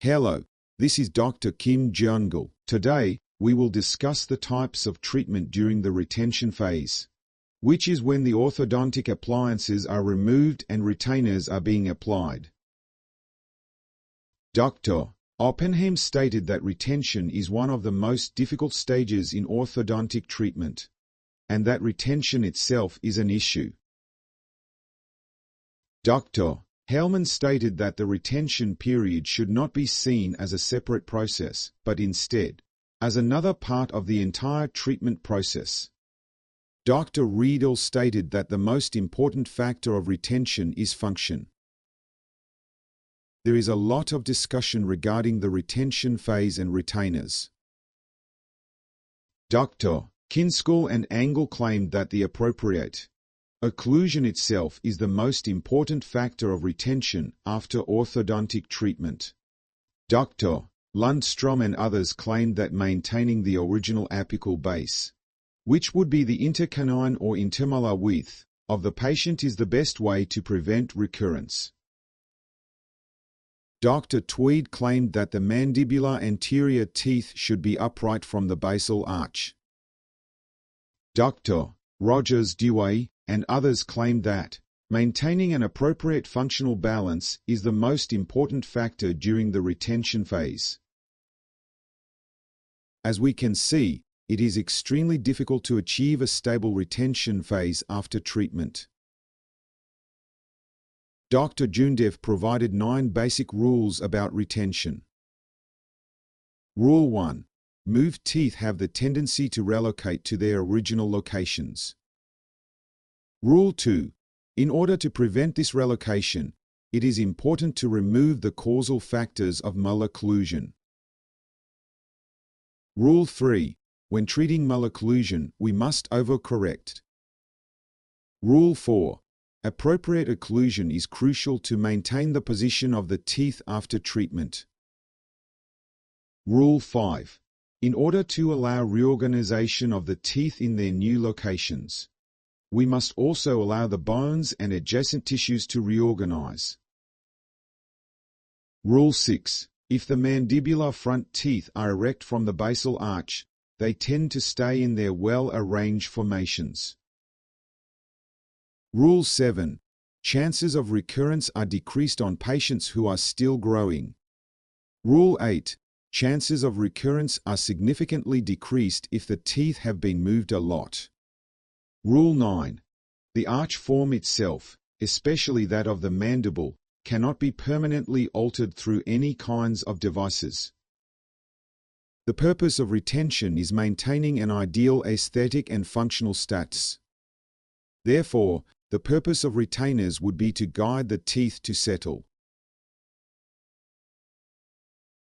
Hello, this is Dr. Kim Jungul. Today, we will discuss the types of treatment during the retention phase, which is when the orthodontic appliances are removed and retainers are being applied. Dr. Oppenheim stated that retention is one of the most difficult stages in orthodontic treatment, and that retention itself is an issue. Dr. Hellman stated that the retention period should not be seen as a separate process, but instead, as another part of the entire treatment process. Dr. Riedel stated that the most important factor of retention is function. There is a lot of discussion regarding the retention phase and retainers. Dr. Kinskell and Engel claimed that the appropriate occlusion itself is the most important factor of retention after orthodontic treatment. Dr. Lundstrom and others claimed that maintaining the original apical base, which would be the intercanine or intermolar width, of the patient is the best way to prevent recurrence. Dr. Tweed claimed that the mandibular anterior teeth should be upright from the basal arch. Dr. Rogers Dewey and others claimed that maintaining an appropriate functional balance is the most important factor during the retention phase. As we can see, it is extremely difficult to achieve a stable retention phase after treatment. Dr. Jundev provided 9 basic rules about retention. Rule 1. Moved teeth have the tendency to relocate to their original locations. Rule 2. In order to prevent this relocation, it is important to remove the causal factors of malocclusion. Rule 3. When treating malocclusion, we must overcorrect. Rule 4. Appropriate occlusion is crucial to maintain the position of the teeth after treatment. Rule 5. In order to allow reorganization of the teeth in their new locations, we must also allow the bones and adjacent tissues to reorganize. Rule 6. If the mandibular front teeth are erect from the basal arch, they tend to stay in their well-arranged formations. Rule 7. Chances of recurrence are decreased on patients who are still growing. Rule 8. Chances of recurrence are significantly decreased if the teeth have been moved a lot. Rule 9. The arch form itself, especially that of the mandible, cannot be permanently altered through any kinds of devices. The purpose of retention is maintaining an ideal aesthetic and functional status. Therefore, the purpose of retainers would be to guide the teeth to settle.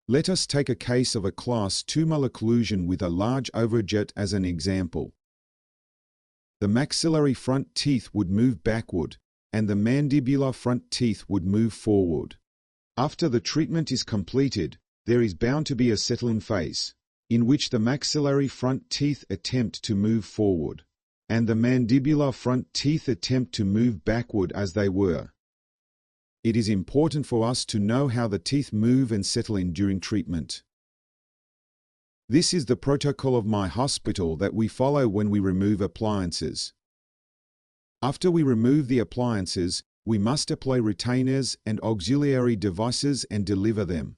Let us take a case of a class 2 malocclusion with a large overjet as an example. The maxillary front teeth would move backward, and the mandibular front teeth would move forward. After the treatment is completed, there is bound to be a settling phase, in which the maxillary front teeth attempt to move forward, and the mandibular front teeth attempt to move backward as they were. It is important for us to know how the teeth move and settle in during treatment. This is the protocol of my hospital that we follow when we remove appliances. After we remove the appliances, we must apply retainers and auxiliary devices and deliver them.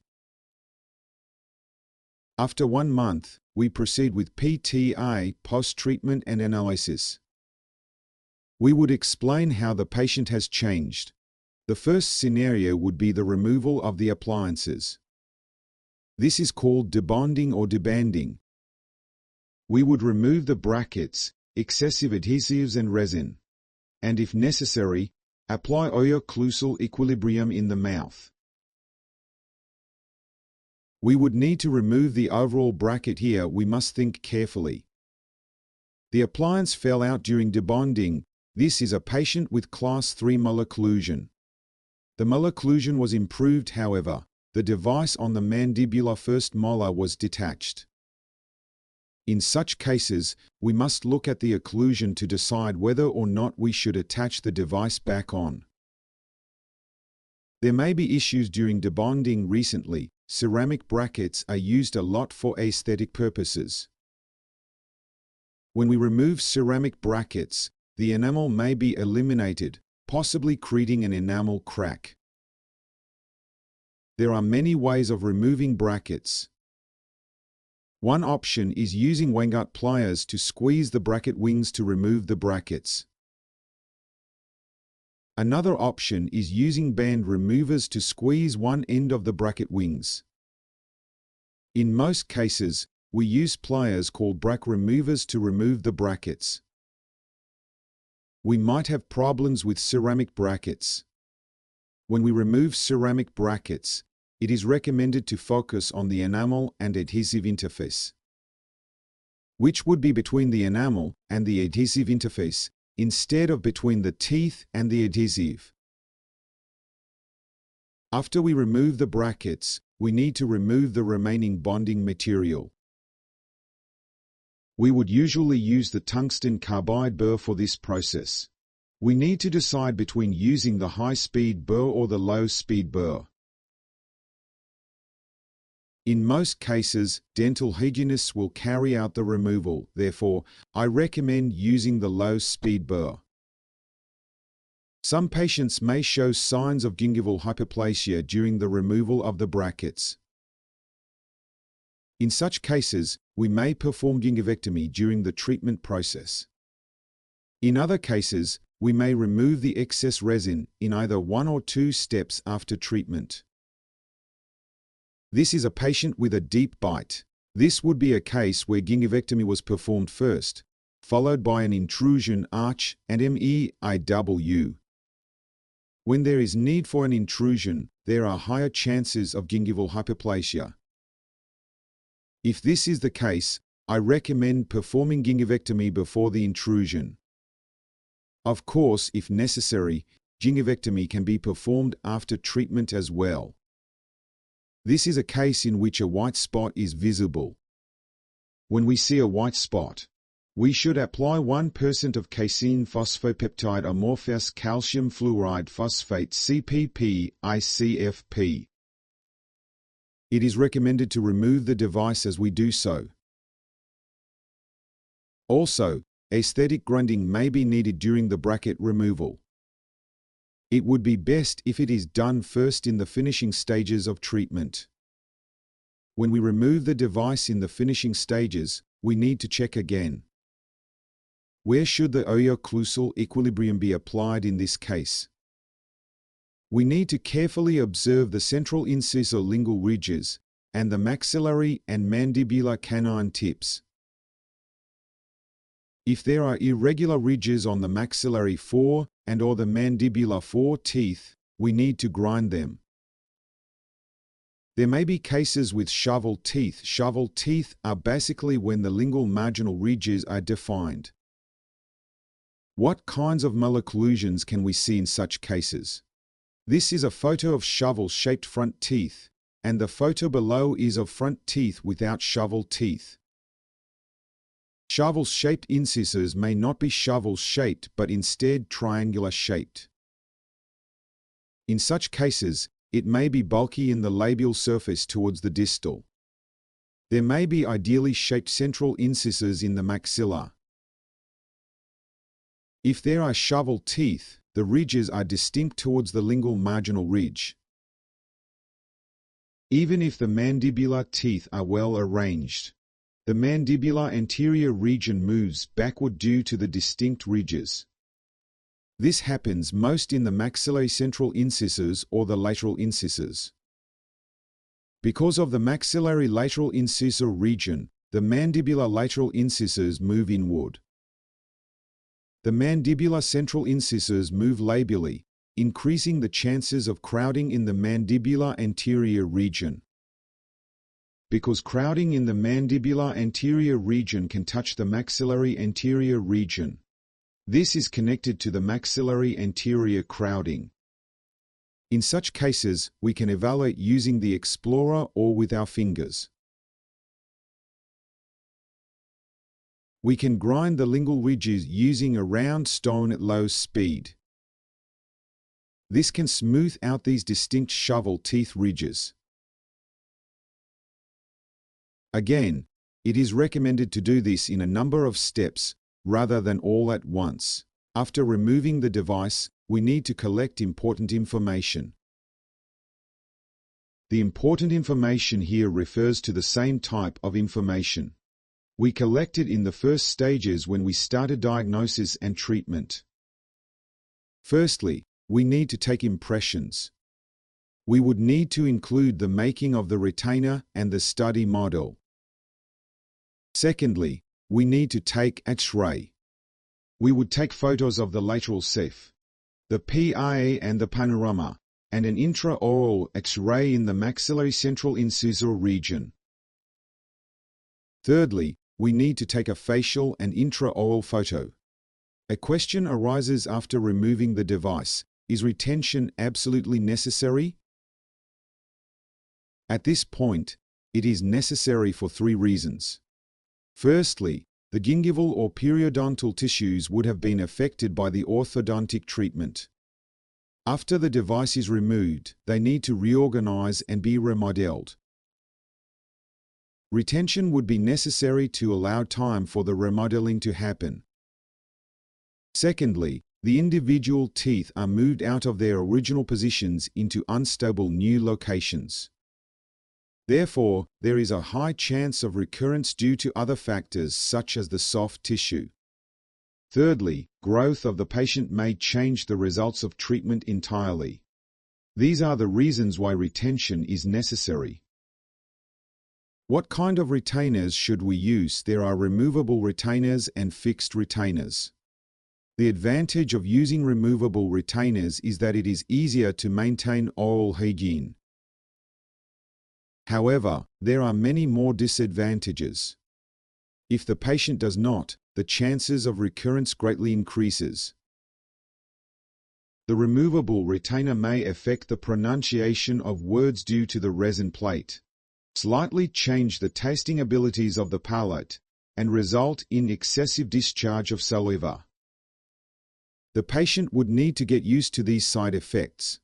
After 1 month, we proceed with PTA, post-treatment and analysis. We would explain how the patient has changed. The first scenario would be the removal of the appliances. This is called debonding or debanding. We would remove the brackets, excessive adhesives and resin, and if necessary, apply occlusal equilibrium in the mouth. We would need to remove the overall bracket here. We must think carefully. The appliance fell out during debonding. This is a patient with class 3 malocclusion. The malocclusion was improved, however. The device on the mandibular first molar was detached. In such cases, we must look at the occlusion to decide whether or not we should attach the device back on. There may be issues during debonding recently, ceramic brackets are used a lot for aesthetic purposes. When we remove ceramic brackets, the enamel may be eliminated, possibly creating an enamel crack. There are many ways of removing brackets. One option is using Weingart pliers to squeeze the bracket wings to remove the brackets. Another option is using band removers to squeeze one end of the bracket wings. In most cases, we use pliers called bracket removers to remove the brackets. We might have problems with ceramic brackets. When we remove ceramic brackets, it is recommended to focus on the enamel and adhesive interface, which would be between the enamel and the adhesive interface, instead of between the teeth and the adhesive. After we remove the brackets, we need to remove the remaining bonding material. We would usually use the tungsten carbide burr for this process. We need to decide between using the high-speed burr or the low-speed burr. In most cases, dental hygienists will carry out the removal. Therefore, I recommend using the low-speed burr. Some patients may show signs of gingival hyperplasia during the removal of the brackets. In such cases, we may perform gingivectomy during the treatment process. In other cases, we may remove the excess resin in either 1 or 2 steps after treatment. This is a patient with a deep bite. This would be a case where gingivectomy was performed first, followed by an intrusion arch and MEIW. When there is need for an intrusion, there are higher chances of gingival hyperplasia. If this is the case, I recommend performing gingivectomy before the intrusion. Of course, if necessary, gingivectomy can be performed after treatment as well. This is a case in which a white spot is visible. When we see a white spot, we should apply 1% of casein phosphopeptide amorphous calcium fluoride phosphate CPP/ICFP. It is recommended to remove the device as we do so. Also, aesthetic grinding may be needed during the bracket removal. It would be best if it is done first in the finishing stages of treatment. When we remove the device in the finishing stages, we need to check again. Where should the occlusal equilibrium be applied in this case? We need to carefully observe the central incisor lingual ridges and the maxillary and mandibular canine tips. If there are irregular ridges on the maxillary 4 and/or the mandibular 4 teeth, we need to grind them. There may be cases with shovel teeth. Shovel teeth are basically when the lingual marginal ridges are defined. What kinds of malocclusions can we see in such cases? This is a photo of shovel-shaped front teeth, and the photo below is of front teeth without shovel teeth. Shovel-shaped incisors may not be shovel-shaped but instead triangular-shaped. In such cases, it may be bulky in the labial surface towards the distal. There may be ideally shaped central incisors in the maxilla. If there are shovel teeth, the ridges are distinct towards the lingual marginal ridge. Even if the mandibular teeth are well arranged, the mandibular anterior region moves backward due to the distinct ridges. This happens most in the maxillary central incisors or the lateral incisors. Because of the maxillary lateral incisor region, the mandibular lateral incisors move inward. The mandibular central incisors move labially, increasing the chances of crowding in the mandibular anterior region. Because crowding in the mandibular anterior region can touch the maxillary anterior region, this is connected to the maxillary anterior crowding. In such cases, we can evaluate using the explorer or with our fingers. We can grind the lingual ridges using a round stone at low speed. This can smooth out these distinct shovel teeth ridges. Again, it is recommended to do this in a number of steps rather than all at once. After removing the device, we need to collect important information. The important information here refers to the same type of information. We collect it in the first stages when we started diagnosis and treatment. Firstly, we need to take impressions. We would need to include the making of the retainer and the study model. Secondly, we need to take X-ray. We would take photos of the lateral ceph, the PIA and the panorama, and an intraoral X-ray in the maxillary central incisor region. Thirdly, we need to take a facial and intraoral photo. A question arises after removing the device: is retention absolutely necessary? At this point, it is necessary for 3 reasons. Firstly, the gingival or periodontal tissues would have been affected by the orthodontic treatment. After the device is removed, they need to reorganize and be remodeled. Retention would be necessary to allow time for the remodeling to happen. Secondly, the individual teeth are moved out of their original positions into unstable new locations. Therefore, there is a high chance of recurrence due to other factors such as the soft tissue. Thirdly, growth of the patient may change the results of treatment entirely. These are the reasons why retention is necessary. What kind of retainers should we use? There are removable retainers and fixed retainers. The advantage of using removable retainers is that it is easier to maintain oral hygiene. However, there are many more disadvantages. If the patient does not, the chances of recurrence greatly increases. The removable retainer may affect the pronunciation of words due to the resin plate, slightly change the tasting abilities of the palate, and result in excessive discharge of saliva. The patient would need to get used to these side effects.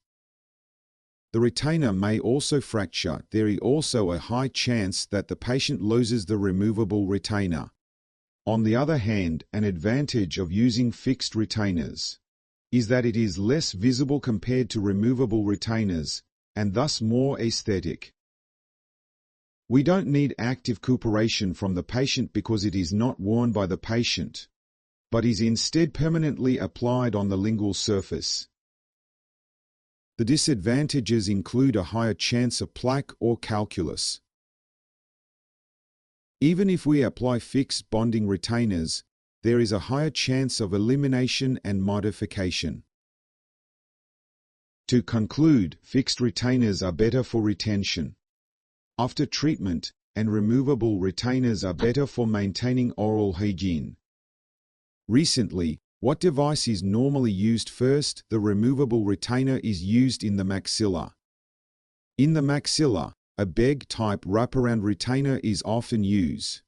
The retainer may also fracture. There is also a high chance that the patient loses the removable retainer. On the other hand, an advantage of using fixed retainers is that it is less visible compared to removable retainers, and thus more aesthetic. We don't need active cooperation from the patient because it is not worn by the patient, but is instead permanently applied on the lingual surface. The disadvantages include a higher chance of plaque or calculus. Even if we apply fixed bonding retainers, there is a higher chance of elimination and modification. To conclude, fixed retainers are better for retention after treatment, and removable retainers are better for maintaining oral hygiene. Recently, what device is normally used first? The removable retainer is used in the maxilla. In the maxilla, a bag-type wraparound retainer is often used.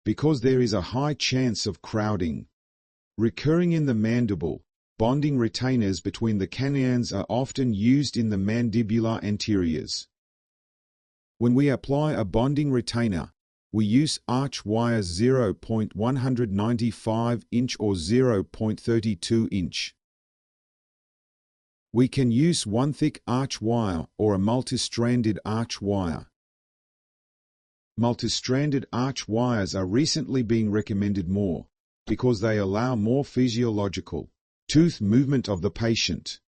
Because there is a high chance of crowding recurring in the mandible, bonding retainers between the canines are often used in the mandibular anteriors. When we apply a bonding retainer, we use arch wires 0.195 inch or 0.32 inch. We can use one thick arch wire or a multi-stranded arch wire. Multi-stranded arch wires are recently being recommended more because they allow more physiological tooth movement of the patient.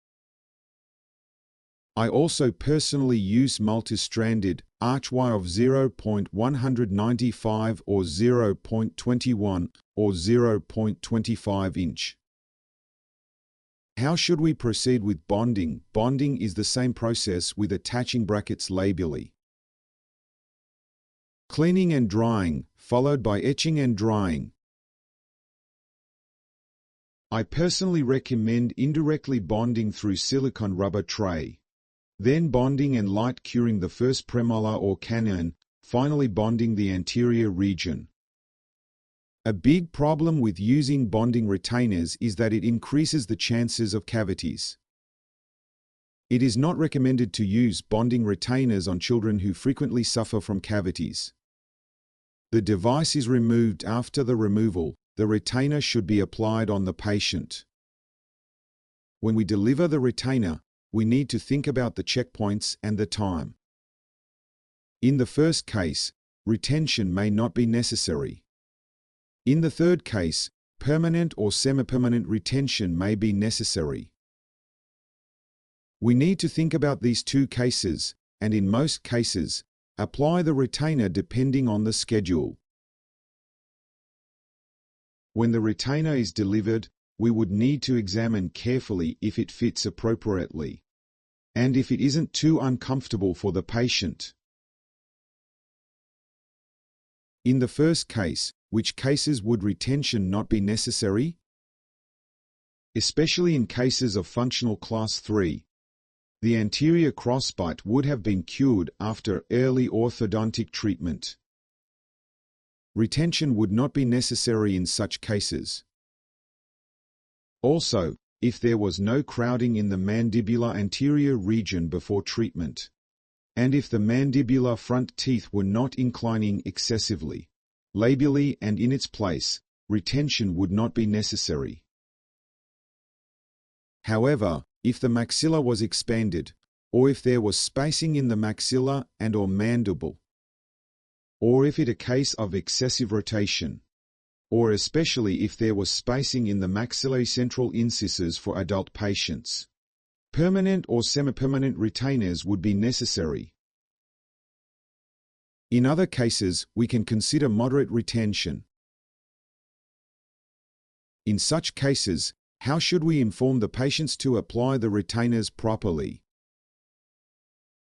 I also personally use multi-stranded arch wire of 0.195 or 0.21 or 0.25 inch. How should we proceed with bonding? Bonding is the same process with attaching brackets labially. Cleaning and drying, followed by etching and drying. I personally recommend indirectly bonding through silicone rubber tray, then bonding and light curing the first premolar or canine, finally bonding the anterior region. A big problem with using bonding retainers is that it increases the chances of cavities. It is not recommended to use bonding retainers on children who frequently suffer from cavities. The device is removed. After the removal, the retainer should be applied on the patient. When we deliver the retainer, we need to think about the checkpoints and the time. In the first case, retention may not be necessary. In the third case, permanent or semi-permanent retention may be necessary. We need to think about these two cases, and in most cases, apply the retainer depending on the schedule. When the retainer is delivered, we would need to examine carefully if it fits appropriately, and if it isn't too uncomfortable for the patient. In the first case, which cases would retention not be necessary? Especially in cases of functional class 3. The anterior crossbite would have been cured after early orthodontic treatment. Retention would not be necessary in such cases. Also, if there was no crowding in the mandibular anterior region before treatment, and if the mandibular front teeth were not inclining excessively, labially and in its place, retention would not be necessary. However, if the maxilla was expanded, or if there was spacing in the maxilla and/or mandible, or if it a case of excessive rotation, or especially if there was spacing in the maxillary central incisors for adult patients, permanent or semi-permanent retainers would be necessary. In other cases, we can consider moderate retention. In such cases, how should we inform the patients to apply the retainers properly?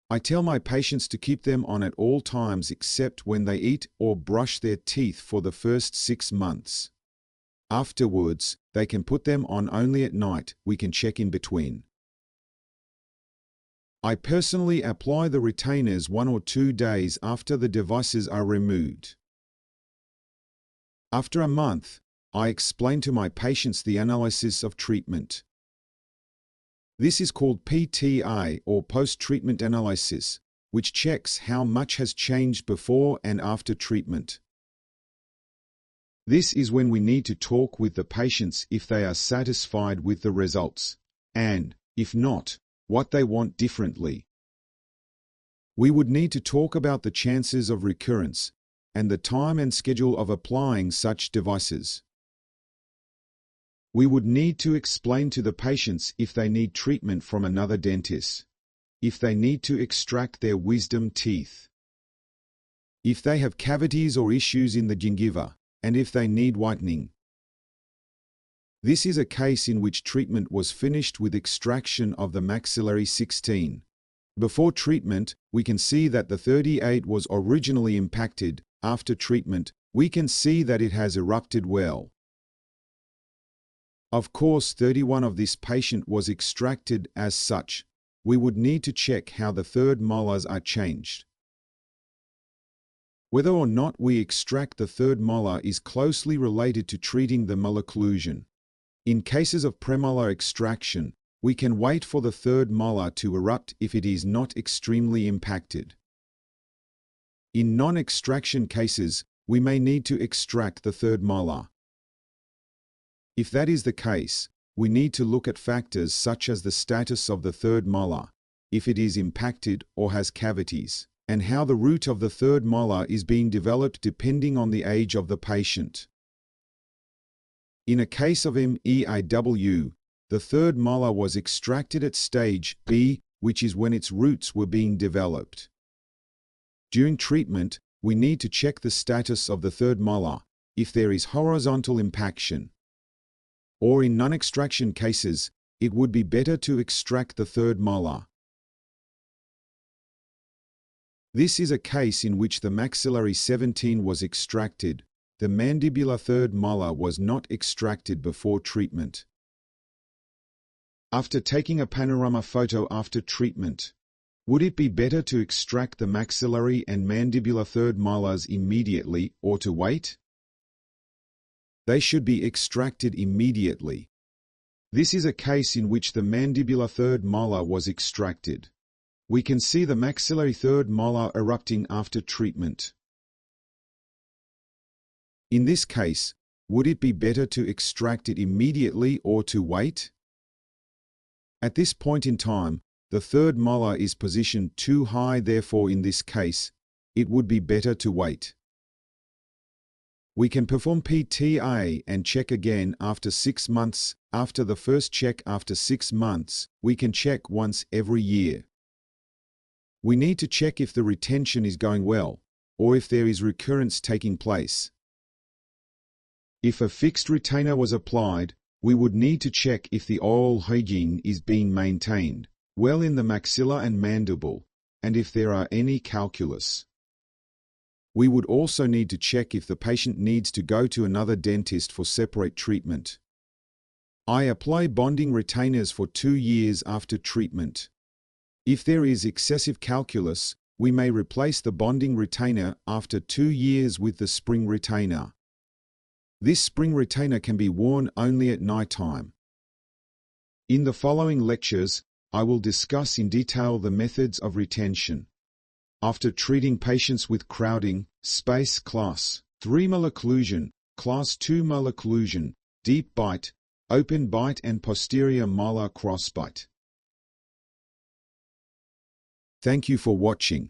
I tell my patients to keep them on at all times except when they eat or brush their teeth for the first 6 months. Afterwards, they can put them on only at night. We can check in between. I personally apply the retainers 1 or 2 days after the devices are removed. After a month, I explain to my patients the analysis of treatment. This is called PTI or post-treatment analysis, which checks how much has changed before and after treatment. This is when we need to talk with the patients if they are satisfied with the results, and, if not, what they want differently. We would need to talk about the chances of recurrence and the time and schedule of applying such devices. We would need to explain to the patients if they need treatment from another dentist, if they need to extract their wisdom teeth, if they have cavities or issues in the gingiva, and if they need whitening. This is a case in which treatment was finished with extraction of the maxillary 16. Before treatment, we can see that the 38 was originally impacted. After treatment, we can see that it has erupted well. Of course, 31 of this patient was extracted as such. We would need to check how the third molars are changed. Whether or not we extract the third molar is closely related to treating the malocclusion. In cases of premolar extraction, we can wait for the third molar to erupt if it is not extremely impacted. In non-extraction cases, we may need to extract the third molar. If that is the case, we need to look at factors such as the status of the third molar, if it is impacted or has cavities, and how the root of the third molar is being developed depending on the age of the patient. In a case of MEIW, the third molar was extracted at stage B, which is when its roots were being developed. During treatment, we need to check the status of the third molar, if there is horizontal impaction. Or in non-extraction cases, it would be better to extract the third molar. This is a case in which the maxillary 17 was extracted. The mandibular third molar was not extracted before treatment. After taking a panorama photo after treatment, would it be better to extract the maxillary and mandibular third molars immediately or to wait? They should be extracted immediately. This is a case in which the mandibular third molar was extracted. We can see the maxillary third molar erupting after treatment. In this case, would it be better to extract it immediately or to wait? At this point in time, the third molar is positioned too high, therefore in this case, it would be better to wait. We can perform PTA and check again after 6 months. After the first check after 6 months, we can check once every year. We need to check if the retention is going well, or if there is recurrence taking place. If a fixed retainer was applied, we would need to check if the oral hygiene is being maintained well in the maxilla and mandible, and if there are any calculus. We would also need to check if the patient needs to go to another dentist for separate treatment. I apply bonding retainers for 2 years after treatment. If there is excessive calculus, we may replace the bonding retainer after 2 years with the spring retainer. This spring retainer can be worn only at night time. In the following lectures, I will discuss in detail the methods of retention. After treating patients with crowding, space class 3 malocclusion, class 2 malocclusion, deep bite, open bite and posterior molar crossbite. Thank you for watching.